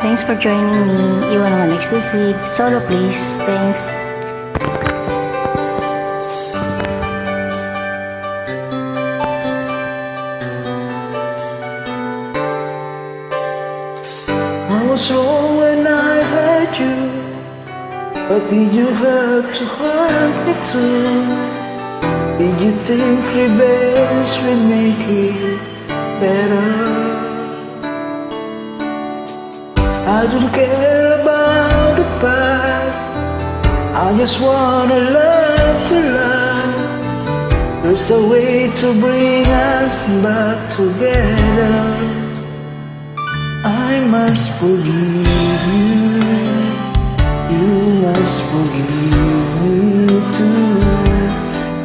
Thanks for joining me. Iwan naman next to sleep. Solo please. Thanks. I was wrong when I hurt you, but did you hurt to hurt me too? Did you think revenge would make it better? I don't care about the past, I just wanna love to love. There's a way to bring us back together. I must forgive you, you must forgive me too.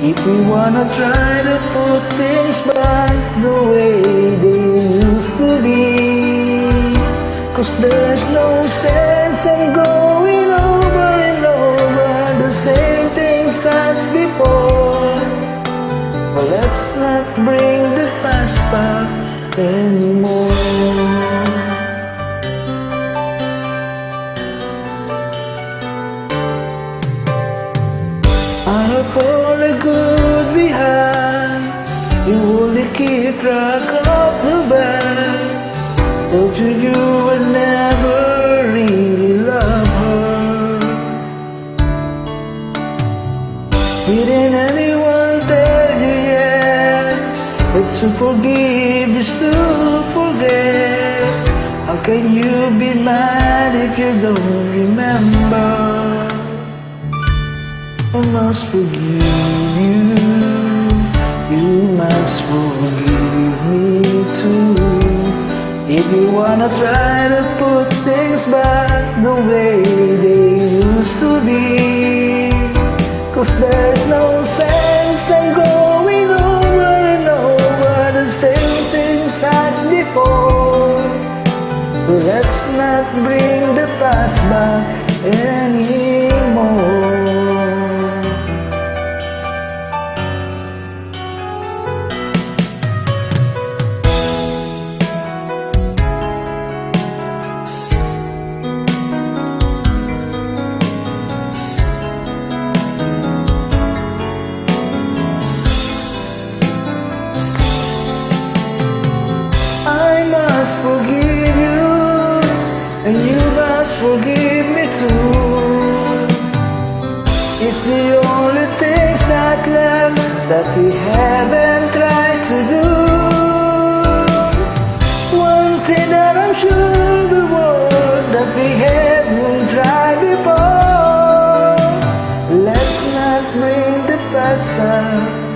If we wanna try to put things back the way they used to be, 'cause there's no sense in going over and over the same things as before. But let's not bring the past back anymore. I have all the good behind, you only keep track of the bad. Told you would never really love her. Didn't anyone tell you yet that to forgive is to forget? How can you be mad if you don't remember? I must forgive you, you must forgive me too. If you wanna try to put things back the way they used to be, 'cause there's no sense in going over and over the same things as before. So let's not bring the past back anymore. And you must forgive me too. It's the only things that left that we haven't tried to do. One thing that I'm sure we want that we haven't tried before. Let's not bring the past up